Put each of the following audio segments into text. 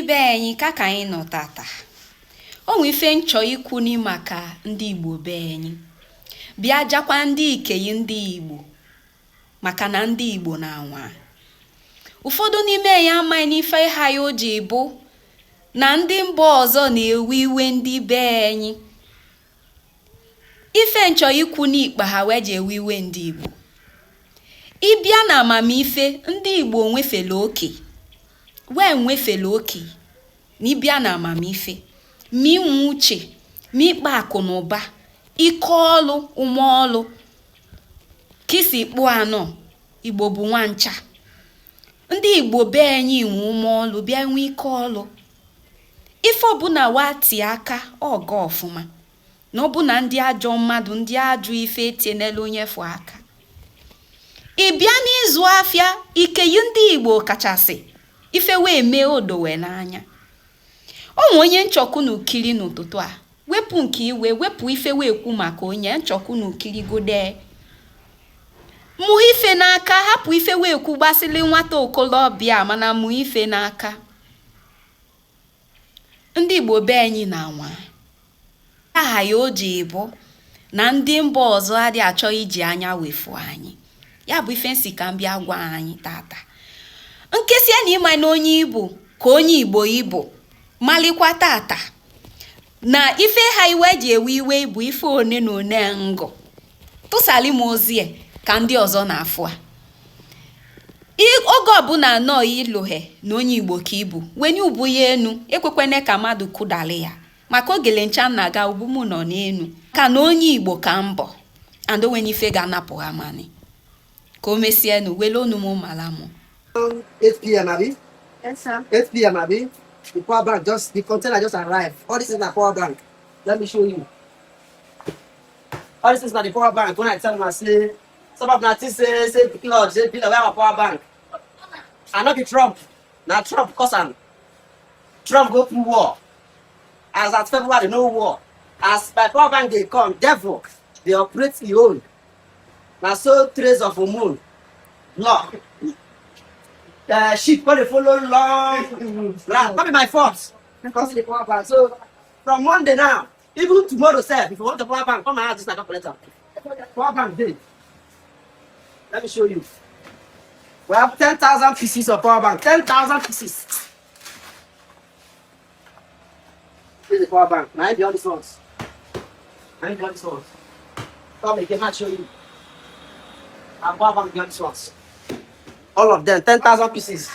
Ibe anyị ka anyị nọ tata. O nwe ife nchọ ikwu ni maka ndị Igbo be anyị. Bịa jakwa ndị ikeyi ndị Igbo maka na ndị Igbo na-anwa. Ụfọdụ n'ime ya amaghị n'ife ha ya o ji bụ na ndị mba ọzọ na-ewe iwe ndị be anyị. Ife nchọ ikwu n'ikpa ha wee ji ewe iwe ndị Igbo. Ịbịa na amamife ndị Igbo nwefele oke. Wee nwefele oke n'ịbịa na amamife, ma inwe uche, ma ikpa akụ na ụba, ike ọlụ, ume ọlụ, kisi kpụ anọ, Igbo bụ nwancha. Ndị Igbo be anyị nwe ume ọlụ bịa nwe ike ọlụ. Ife ọbụna wati aka ọga ọfụma, na ọbụna ndị ajọ mmadụ, ndị ajọ ife etienela onye fụ aka. Ịbịa n'izu afịa, ikeyi ndị Igbo kachasị ife wee mee odowe n'anya. O nwe onye nchọkụ n'ukiri n'ụtụtụ a, wepụ nke iwe, wepụ ife wee kwu maka onye nchọkụ n'ukiri gode. Mụ ife n'aka, hapụ ife wee kwu gbasili nwata okolobịa, mana mụ ife n'aka. Ndị Igbo be anyị na-anwa. Aha ya o ji bụ na ndị mba ọzọ adị achọ iji anya wefu anyị. Ya bụ ife nsi ka mbịa gwa anyị tata. Nkesi na ịma na onye Igbo ka onye Igbo Igbo malikwa tata na ife ha iwe ji ewe iwe bụ ife one na one ngọ tụsali m ozie ka ndị ọzọ na-afụ a. Oge ọbụla nọ ilohe na onye Igbo ka ibu wenye ubu ya enu, ekwekwene ka mmadụ kụdali ya maka ogele ncha na-aga ubu m nọ n'enu ka na onye Igbo ka mbọ and onwenye ife ga-anapụ ha mani ka o mesie enu wele onu m mala mụ. 8 p.m. Abi? Yes, sir. 8 p.m. Abi? The power bank the container just arrived. All this is my power bank. Let me show you. All this is not the power bank. When I tell them, I say, some of that say, Lord, say, where my power bank? I not be Trump. Now Trump, cause Trump go through war. As at February, no war. As by power bank they come, devil, they operate the own. Now so trace of a moon. Law. Sheep when they follow long round. Not be my fault. Because the power bank. So from Monday now, even tomorrow, sir, if you want the power bank, come and ask this like a collector. Power bank day. Let me show you. We have 10,000 pieces of power bank. 10,000 pieces. This is the power bank. Now I be all these ones. I be all these ones. Come again, I'll show you. And power bank be all these ones. All of them, 10,000 pieces.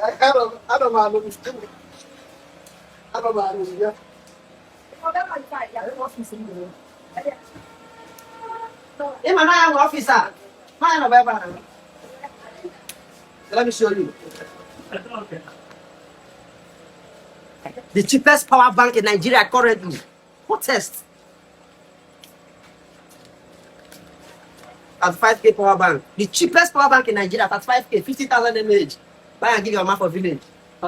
I don't know. Officer. Let me show you. The cheapest power bank in Nigeria currently. Hottest. At 5K power bank. The cheapest power bank in Nigeria at 5K, 50,000 mAh. Buy and give your man for village. So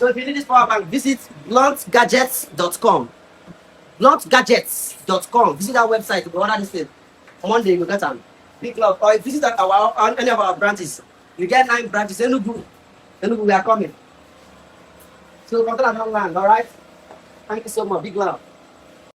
if you need this power bank, visit bluntgadgets.com. Bluntgadgets.com. Visit our website. We order this thing. On Monday, you get them. Big love. Or visit any of our branches. You get 9 branches. Enugu, we are coming. So, land, all right? Thank you so much. Big love.